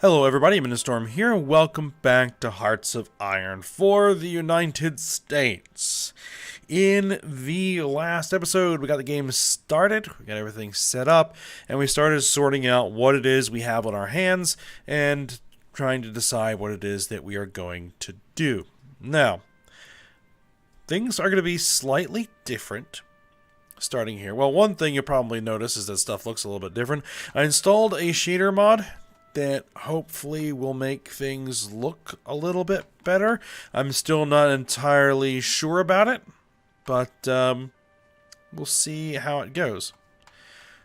Hello everybody, I'm Storm here. Welcome back to Hearts of Iron for the United States. In the last episode, we got the game started, we got everything set up, and we started sorting out what it is we have on our hands and trying to decide what it is that we are going to do. Now, things are going to be slightly different starting here. Well, one thing you'll probably notice is that stuff looks a little bit different. I installed a shader mod that hopefully will make things look a little bit better. I'm still not entirely sure about it, but we'll see how it goes.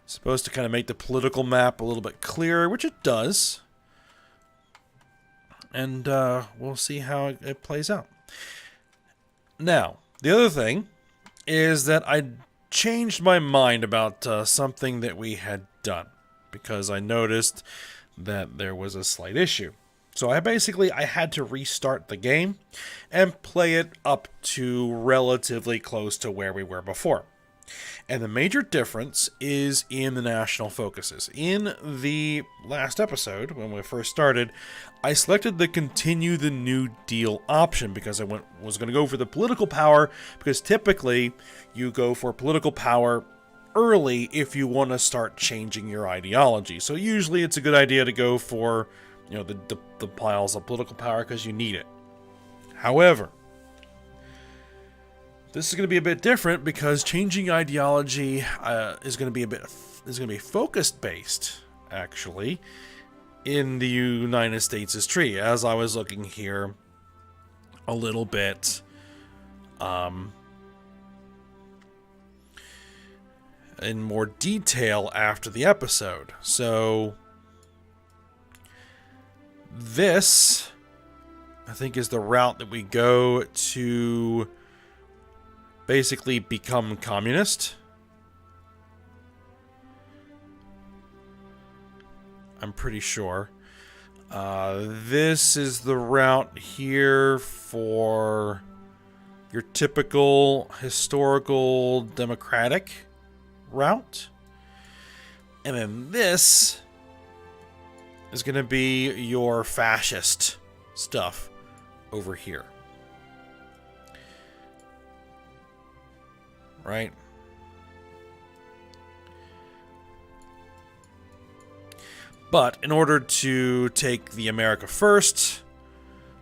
It's supposed to kind of make the political map a little bit clearer, which it does. And we'll see how it plays out. Now, the other thing is that I changed my mind about something that we had done, because I noticed that there was a slight issue. So I had to restart the game and play it up to relatively close to where we were before. And the major difference is in the national focuses. In the last episode, when we first started, I selected the Continue the New Deal option because I was going to go for the political power, because typically you go for political power early if you want to start changing your ideology. So usually it's a good idea to go for, the piles of political power because you need it. However, this is going to be a bit different because changing ideology is going to be focused based, actually, in the United States' tree. As I was looking here a little bit, in more detail after the episode. So this, I think, is the route that we go to basically become communist. I'm pretty sure. This is the route here for your typical historical democratic route. And then this is going to be your fascist stuff over here. Right? But in order to take the America First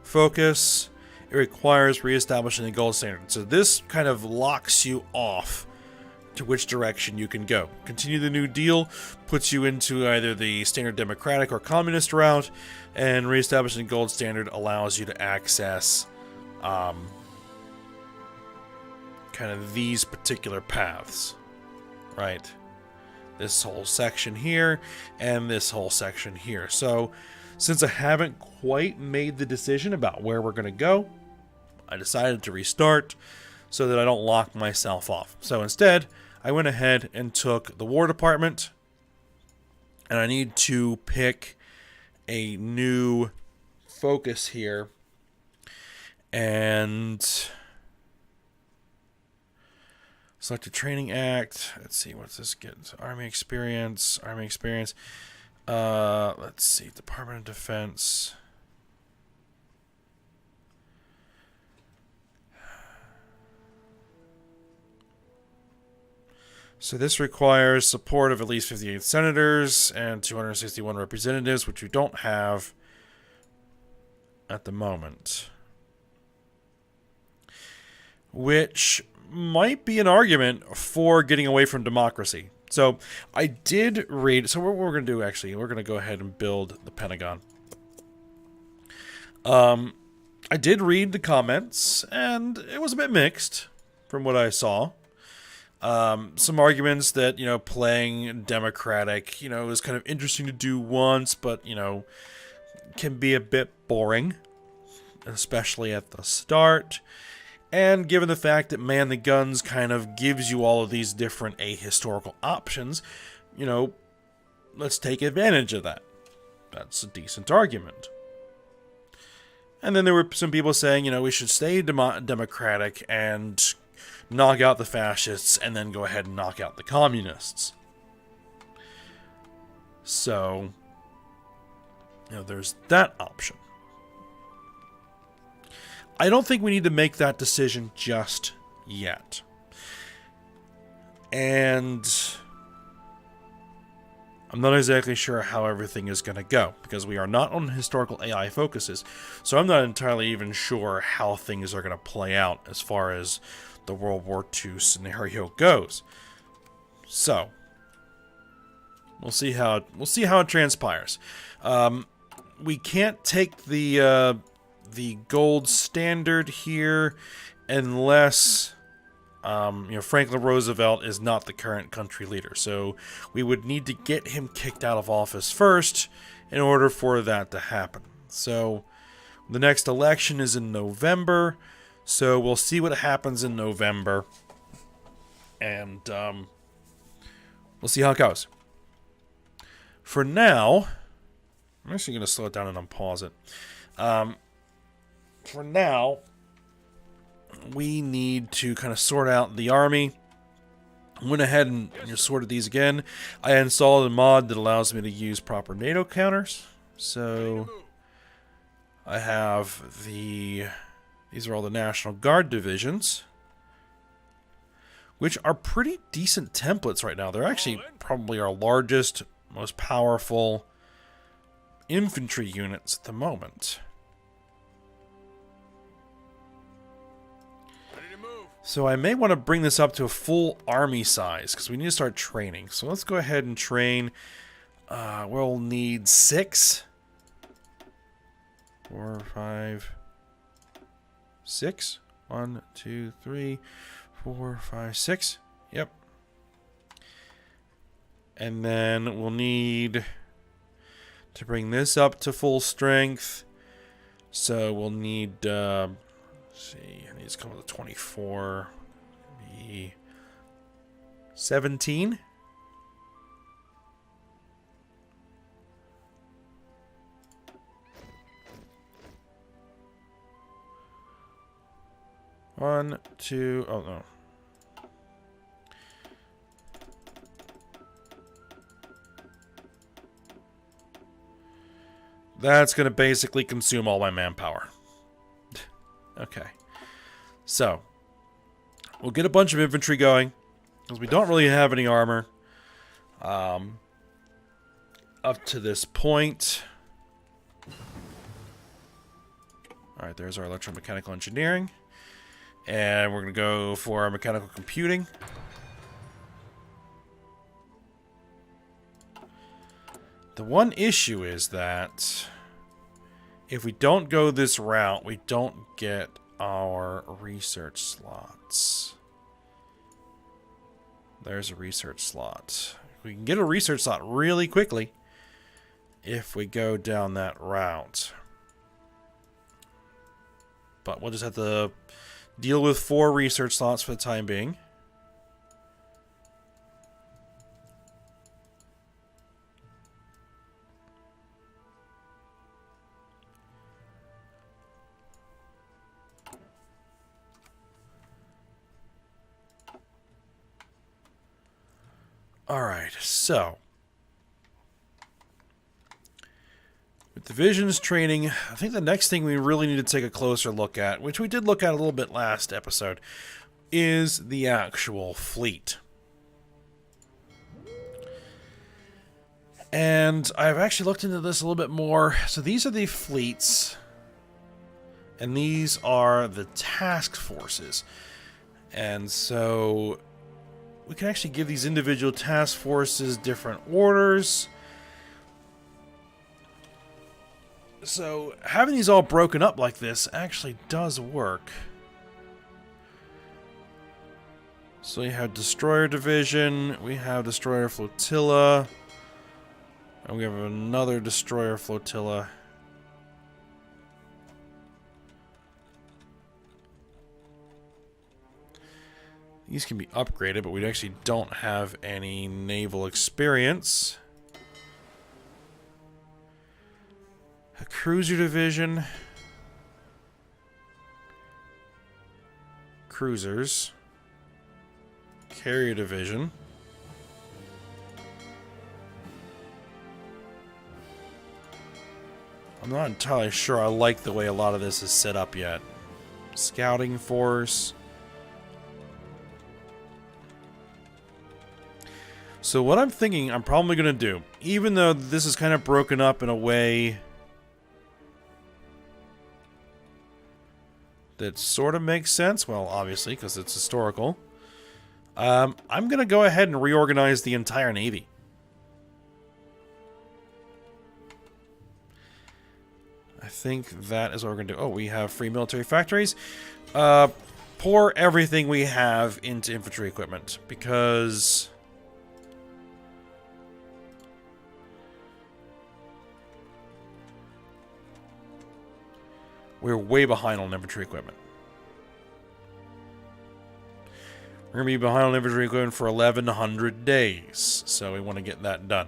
focus, it requires reestablishing the gold standard. So this kind of locks you off to which direction you can go. Continue the New Deal puts you into either the standard democratic or communist route, and reestablishing the gold standard allows you to access kind of these particular paths, right? This whole section here and this whole section here. So since I haven't quite made the decision about where we're going to go, I decided to restart so that I don't lock myself off. So instead, I went ahead and took the War Department, and I need to pick a new focus here, and select a training act. Let's see, what's this get? Army experience. Let's see, Department of Defense. So this requires support of at least 58 senators and 261 representatives, which we don't have at the moment. Which might be an argument for getting away from democracy. So I did read... So what we're going to do, actually, we're going to go ahead and build the Pentagon. I did read the comments, and it was a bit mixed from what I saw. Some arguments that, playing democratic, is kind of interesting to do once, but, can be a bit boring, especially at the start. And given the fact that Man the Guns kind of gives you all of these different ahistorical options, let's take advantage of that. That's a decent argument. And then there were some people saying, we should stay democratic and knock out the fascists, and then go ahead and knock out the communists. So there's that option. I don't think we need to make that decision just yet. And I'm not exactly sure how everything is going to go, because we are not on historical AI focuses, so I'm not entirely even sure how things are going to play out as far as the World War II scenario goes. So we'll see how it transpires. We can't take the gold standard here unless Franklin Roosevelt is not the current country leader. So we would need to get him kicked out of office first in order for that to happen. So the next election is in November. So we'll see what happens in November. And we'll see how it goes. For now, I'm actually going to slow it down and unpause it. For now, we need to kind of sort out the army. I went ahead and sorted these again. I installed a mod that allows me to use proper NATO counters. So I have these are all the National Guard divisions, which are pretty decent templates right now. They're actually probably our largest, most powerful infantry units at the moment. So I may want to bring this up to a full army size, because we need to start training. So let's go ahead and train. We'll need 6. 4, 5, 6. 1, 2, 3, 4, 5, 6. Yep. And then we'll need to bring this up to full strength. So we'll need... see, I need to come with a 24. Be 17. One, two, oh no. That's going to basically consume all my manpower. Okay. So, we'll get a bunch of infantry going, because we don't really have any armor up to this point. Alright, there's our electromechanical engineering. And we're going to go for our mechanical computing. The one issue is that if we don't go this route, we don't get our research slots. There's a research slot. We can get a research slot really quickly if we go down that route. But we'll just have to deal with 4 research slots for the time being. Alright, so with divisions training, I think the next thing we really need to take a closer look at, which we did look at a little bit last episode, is the actual fleet. And I've actually looked into this a little bit more. So these are the fleets, and these are the task forces. And so we can actually give these individual task forces different orders. So having these all broken up like this actually does work. So we have Destroyer Division, we have Destroyer Flotilla, and we have another Destroyer Flotilla. These can be upgraded, but we actually don't have any naval experience. A cruiser division. Cruisers. Carrier division. I'm not entirely sure I like the way a lot of this is set up yet. Scouting force. So what I'm thinking I'm probably going to do, even though this is kind of broken up in a way that sort of makes sense, well, obviously, because it's historical, I'm going to go ahead and reorganize the entire Navy. I think that is what we're going to do. Oh, we have free military factories. Pour everything we have into infantry equipment, because we're way behind on infantry equipment. We're going to be behind on infantry equipment for 1,100 days, so we want to get that done.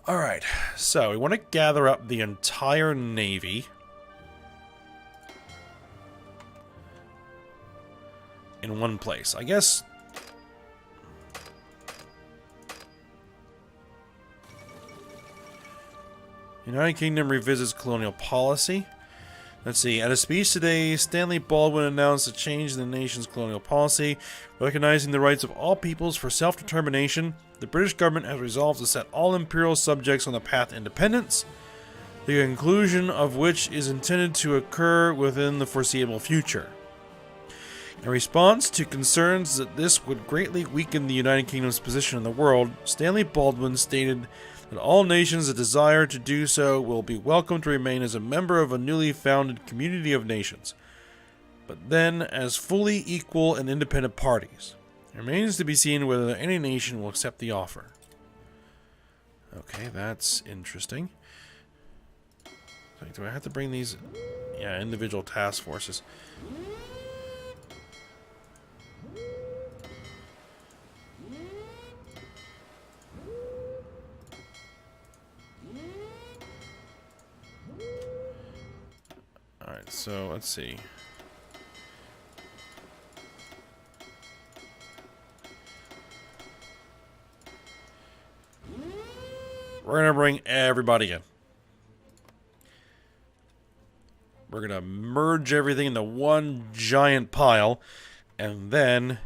Alright, so we want to gather up the entire Navy in one place. I guess United Kingdom revisits colonial policy. Let's see. At a speech today, Stanley Baldwin announced a change in the nation's colonial policy, recognizing the rights of all peoples for self-determination. The British government has resolved to set all imperial subjects on the path to independence, the conclusion of which is intended to occur within the foreseeable future. In response to concerns that this would greatly weaken the United Kingdom's position in the world, Stanley Baldwin stated that all nations that desire to do so will be welcome to remain as a member of a newly founded community of nations, but then as fully equal and independent parties. It remains to be seen whether any nation will accept the offer. Okay, that's interesting. Do I have to bring these? Yeah, individual task forces. Alright, so let's see. We're going to bring everybody in. We're going to merge everything into one giant pile, and then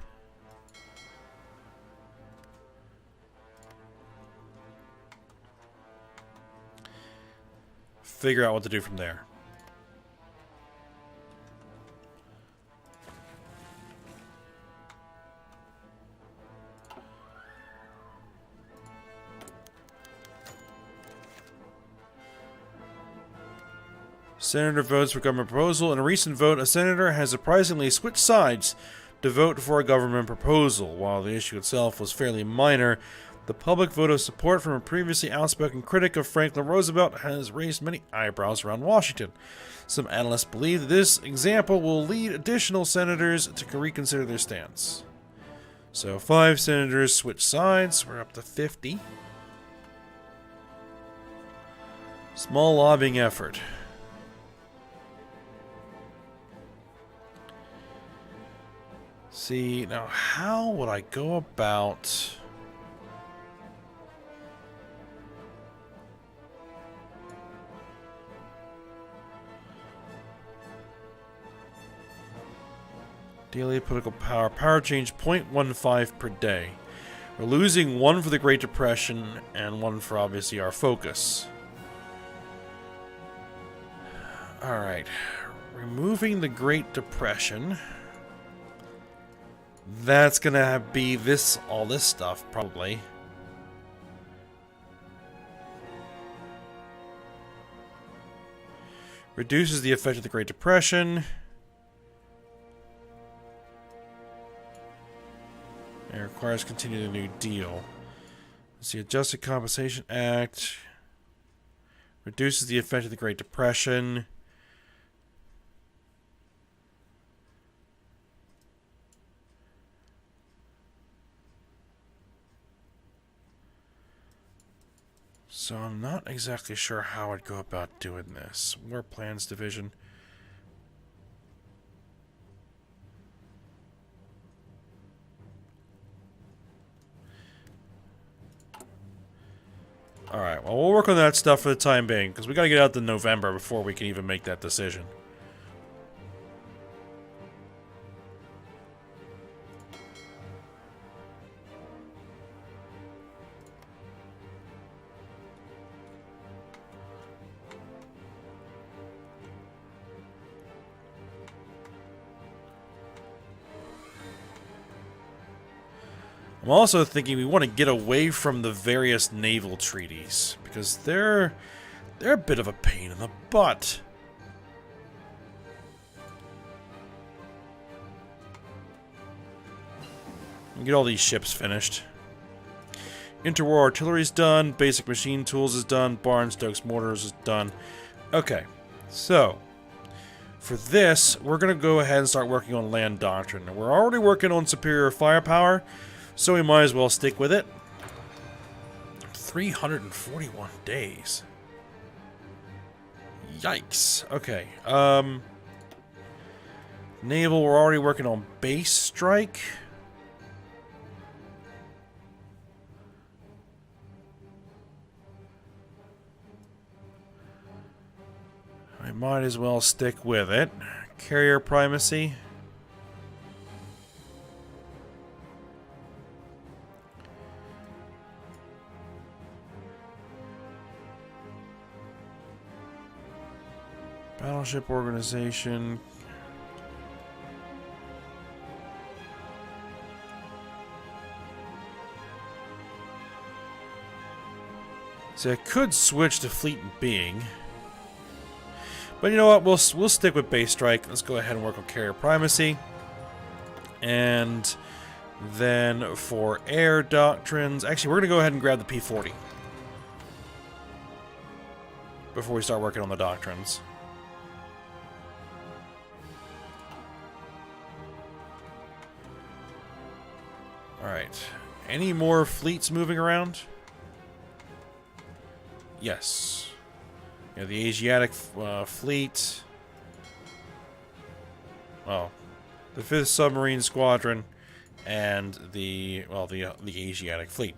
figure out what to do from there. Senator votes for government proposal. In a recent vote, a senator has surprisingly switched sides to vote for a government proposal. While the issue itself was fairly minor, the public vote of support from a previously outspoken critic of Franklin Roosevelt has raised many eyebrows around Washington. Some analysts believe that this example will lead additional senators to reconsider their stance. So 5 senators switch sides. We're up to 50. Small lobbying effort. See, now how would I go about daily political power? Power change 0.15 per day. We're losing 1 for the Great Depression and 1 for obviously our focus. Alright, removing the Great Depression. That's gonna be this, all this stuff, probably. Reduces the effect of the Great Depression. It requires continuing the New Deal. Let's see, Adjusted Compensation Act. Reduces the effect of the Great Depression. So I'm not exactly sure how I'd go about doing this. War Plans Division. Alright, well, we'll work on that stuff for the time being, because we gotta get out to November before we can even make that decision. I'm also thinking we want to get away from the various naval treaties, because they're a bit of a pain in the butt. Get all these ships finished. Interwar artillery's done, basic machine tools is done, Barnes Stokes mortars is done. Okay, so for this, we're going to go ahead and start working on land doctrine. We're already working on superior firepower, so we might as well stick with it. 341 days. Yikes. Okay. Naval, we're already working on base strike. I might as well stick with it. Carrier primacy. Battleship organization. So I could switch to fleet and being. But you know what? We'll stick with base strike. Let's go ahead and work on carrier primacy. And then for air doctrines, actually we're going to go ahead and grab the P-40 before we start working on the doctrines. Alright. Any more fleets moving around? Yes. Yeah, the Asiatic fleet. Well, the 5th Submarine Squadron and the Asiatic fleet.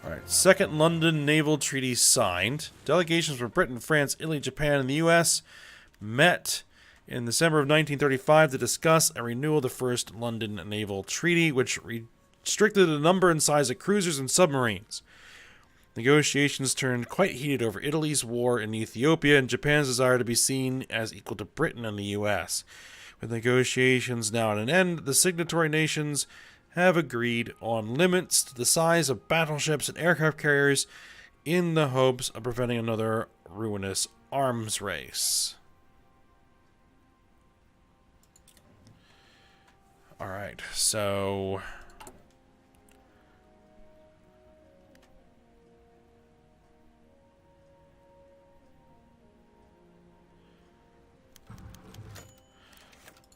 Alright, Second London Naval Treaty signed. Delegations from Britain, France, Italy, Japan, and the US met in December of 1935 to discuss a renewal of the First London Naval Treaty, which restricted the number and size of cruisers and submarines. Negotiations turned quite heated over Italy's war in Ethiopia and Japan's desire to be seen as equal to Britain and the US. With negotiations now at an end, the signatory nations have agreed on limits to the size of battleships and aircraft carriers in the hopes of preventing another ruinous arms race. Alright, so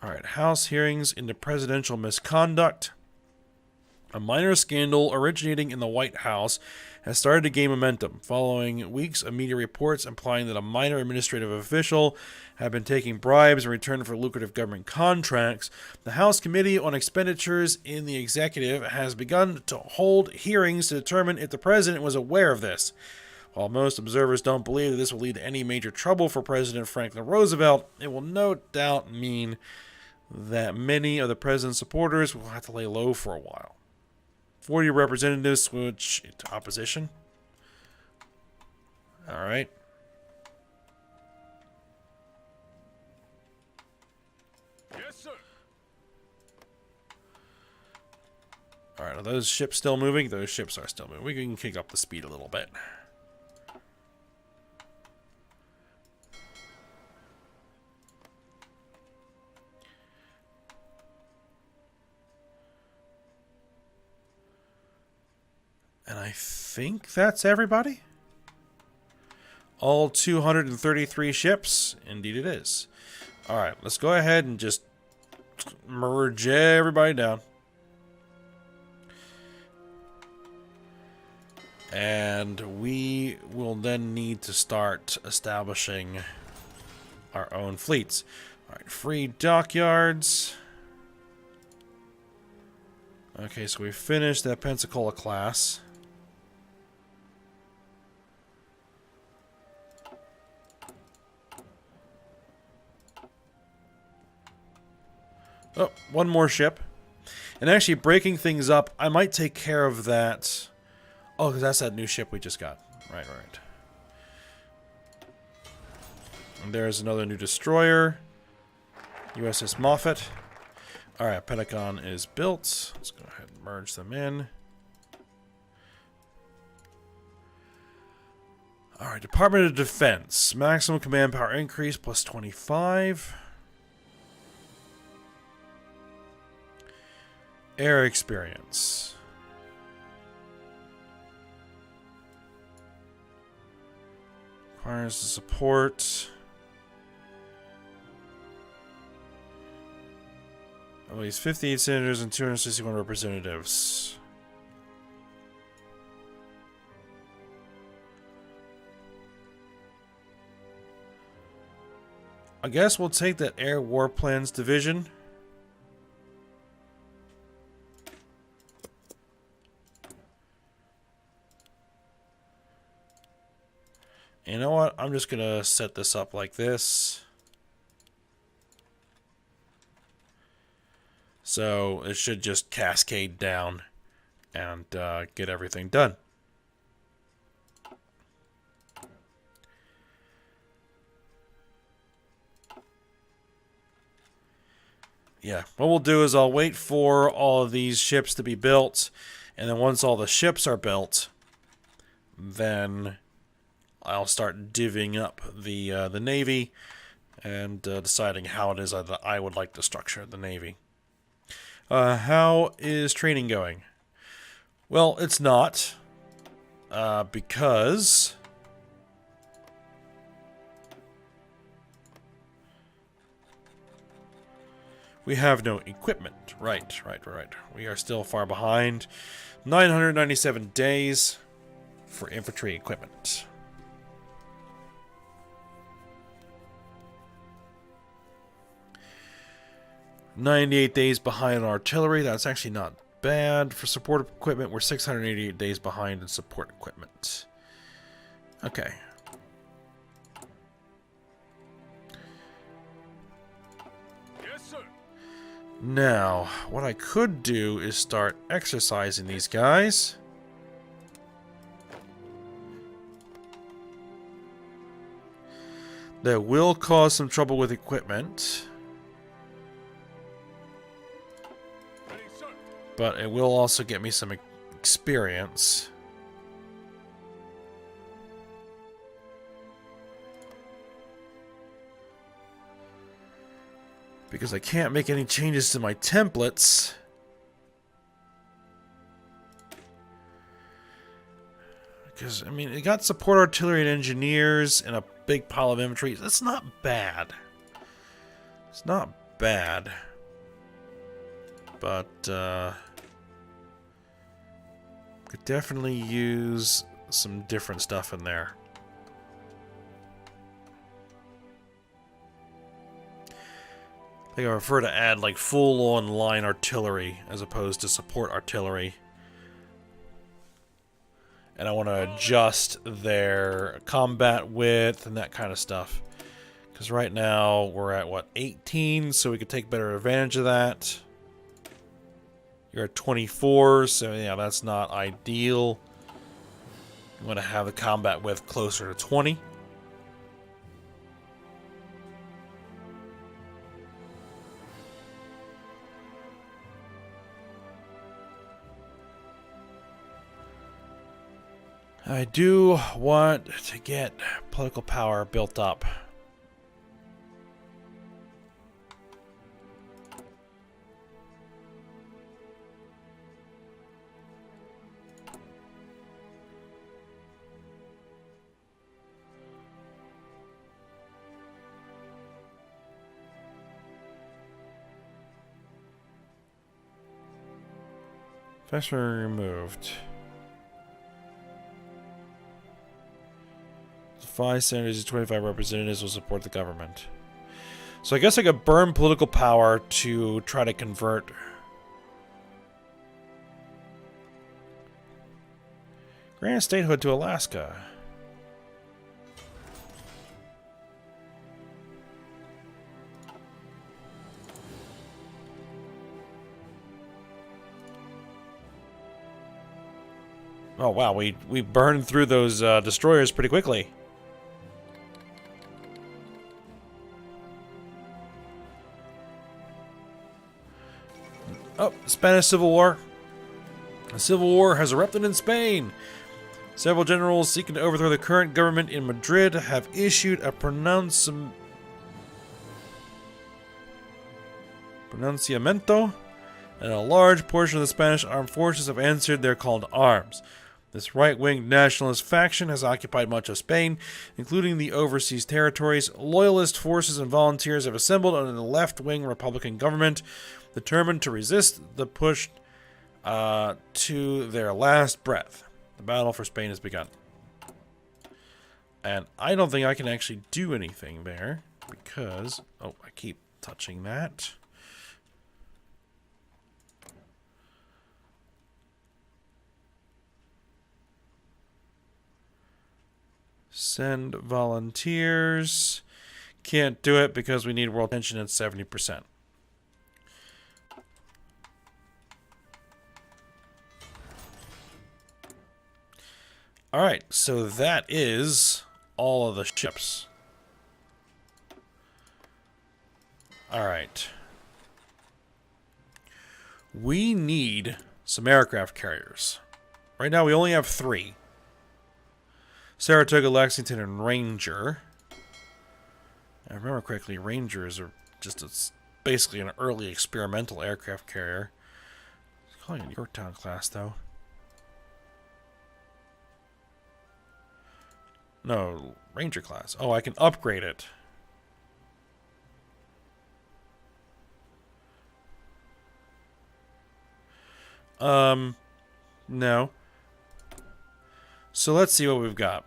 alright, House hearings into presidential misconduct. A minor scandal originating in the White House has started to gain momentum, following weeks of media reports implying that a minor administrative official had been taking bribes in return for lucrative government contracts. The House Committee on Expenditures in the Executive has begun to hold hearings to determine if the president was aware of this. While most observers don't believe that this will lead to any major trouble for President Franklin Roosevelt, it will no doubt mean that many of the president's supporters will have to lay low for a while. 40 representatives switch into opposition. Alright. Yes, sir. Alright, are those ships still moving? Those ships are still moving. We can kick up the speed a little bit. And I think that's everybody. All 233 ships. Indeed it is. Alright, let's go ahead and just merge everybody down. And we will then need to start establishing our own fleets. Alright, free dockyards. Okay, so we finished that Pensacola class. Oh, one more ship. And actually, breaking things up, I might take care of that. Oh, because that's that new ship we just got. Right, right. And there's another new destroyer. USS Moffett. Alright, Pentagon is built. Let's go ahead and merge them in. Alright, Department of Defense. Maximum command power increase plus 25. Air experience. Requires the support. At least 58 senators and 261 representatives. I guess we'll take that Air Warplanes Division. You know what? I'm just gonna set this up like this. So it should just cascade down and get everything done. Yeah, what we'll do is I'll wait for all of these ships to be built, and then once all the ships are built, then I'll start divvying up the Navy and deciding how it is that I would like to structure the Navy. How is training going? Well, it's not. Because we have no equipment. Right. We are still far behind. 997 days for infantry equipment. "98 days behind artillery." That's actually not bad. For support equipment, we're 688 days behind in support equipment. Okay. Yes, sir. Now, what I could do is start exercising these guys. That will cause some trouble with equipment. Ready, sir. But it will also get me some experience. Because I can't make any changes to my templates. Because, I mean, it got support artillery and engineers and a big pile of infantry. That's not bad. It's not bad. But, could definitely use some different stuff in there. I think I prefer to add like full-on line artillery as opposed to support artillery. And I want to adjust their combat width and that kind of stuff. Because right now we're at, what, 18? So we could take better advantage of that. You're at 24, so yeah, that's not ideal. I'm going to have the combat width closer to 20. I do want to get political power built up. Factory removed. 5 senators and 25 representatives will support the government. So I guess I could burn political power to try to convert Grant statehood to Alaska. Oh wow, we burned through those destroyers pretty quickly. Oh, Spanish Civil War. A civil war has erupted in Spain. Several generals seeking to overthrow the current government in Madrid have issued a pronunciamiento, and a large portion of the Spanish armed forces have answered their call to arms. This right-wing nationalist faction has occupied much of Spain, including the overseas territories. Loyalist forces and volunteers have assembled under the left-wing Republican government, determined to resist the push to their last breath. The battle for Spain has begun. And I don't think I can actually do anything there, because... oh, I keep touching that. Send volunteers. Can't do it because we need world attention at 70%. Alright, so that is all of the ships. Alright. We need some aircraft carriers. Right now we only have 3. Saratoga, Lexington, and Ranger. If I remember correctly, Rangers are basically an early experimental aircraft carrier. It's calling it Yorktown class, though. No, Ranger class. Oh, I can upgrade it. No. So let's see what we've got.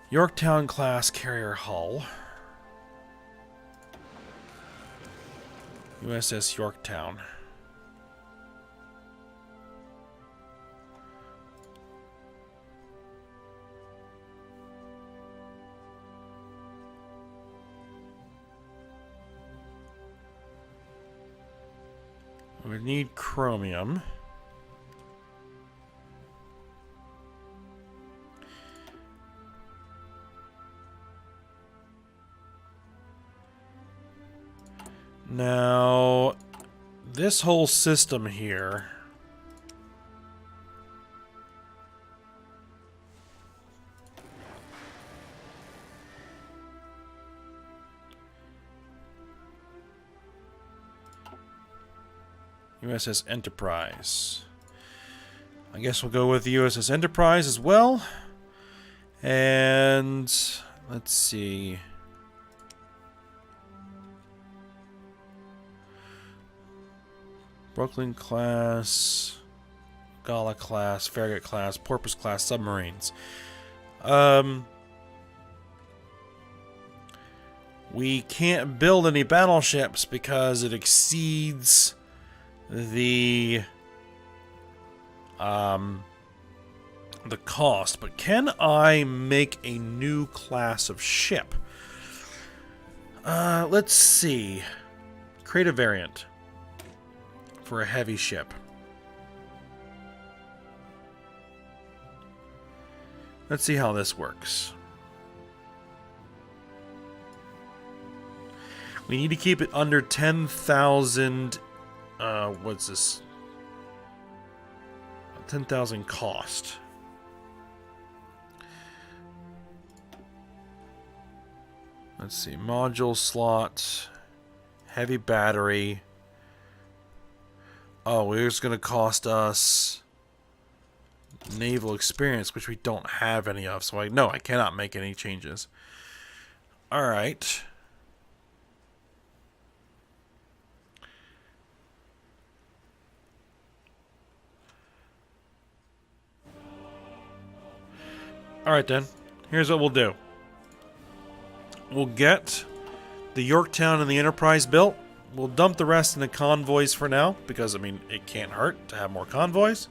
Yorktown class carrier hull. USS Yorktown. We need chromium. Now, this whole system here... USS Enterprise. I guess we'll go with the USS Enterprise as well. And let's see. Brooklyn class, Gala class, Farragut class, Porpoise class submarines. We can't build any battleships because it exceeds the cost. But can I make a new class of ship? Let's see. Create a variant for a heavy ship. Let's see how this works. We need to keep it under 10,000. What's this? 10,000 cost. Let's see. Module slot. Heavy battery. Oh, it's going to cost us naval experience, which we don't have any of. So no, I cannot make any changes. All right. All right, then. Here's what we'll do. We'll get the Yorktown and the Enterprise built. we'll dump the rest in the convoys for now, because, I mean, it can't hurt to have more convoys.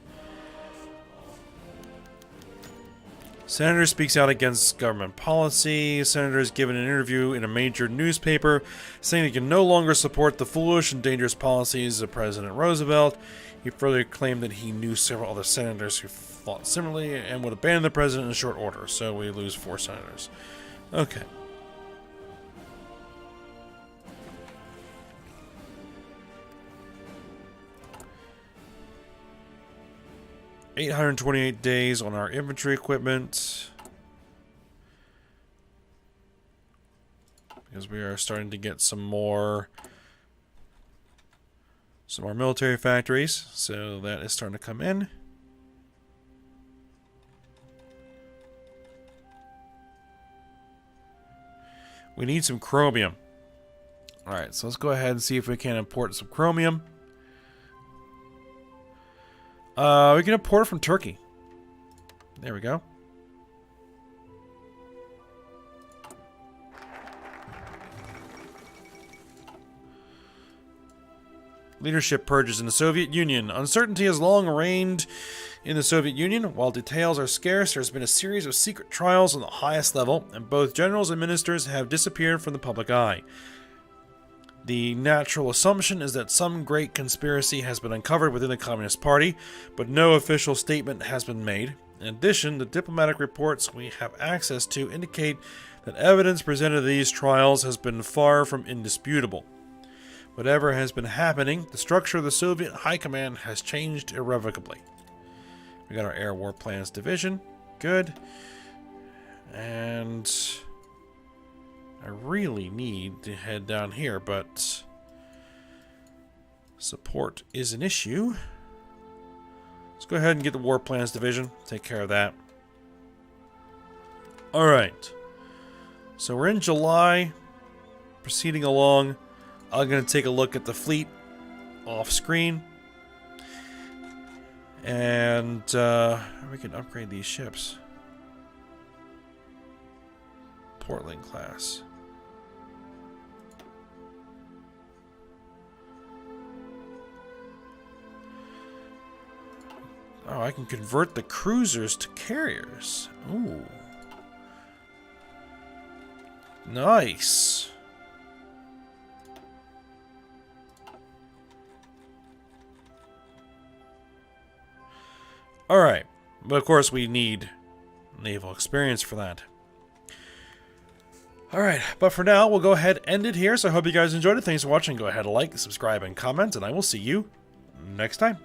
Senator speaks out against government policy. Senator is given an interview in a major newspaper saying he can no longer support the foolish and dangerous policies of President Roosevelt. He further claimed that he knew several other senators who thought similarly and would abandon the president in short order. So we lose 4 senators. Okay. $828 days on our infantry equipment. Because we are starting to get some more military factories. So that is starting to come in. We need some chromium. Alright, so let's go ahead and see if we can import some chromium. We can import from Turkey. There we go. Leadership purges in the Soviet Union. Uncertainty has long reigned in the Soviet Union. While details are scarce, there's been a series of secret trials on the highest level, and both generals and ministers have disappeared from the public eye. The natural assumption is that some great conspiracy has been uncovered within the Communist Party, but no official statement has been made. In addition, the diplomatic reports we have access to indicate that evidence presented at these trials has been far from indisputable. Whatever has been happening, the structure of the Soviet High Command has changed irrevocably. We got our Air War Plans Division. Good. And I really need to head down here, but support is an issue. Let's go ahead and get the War Plans Division. Take care of that. Alright. So we're in July. Proceeding along. I'm going to take a look at the fleet off screen. And we can upgrade these ships. Portland class. Oh, I can convert the cruisers to carriers. Ooh. Nice. Alright. But of course we need naval experience for that. Alright, but for now, we'll go ahead and end it here. So I hope you guys enjoyed it. Thanks for watching. Go ahead and like, subscribe, and comment, and I will see you next time.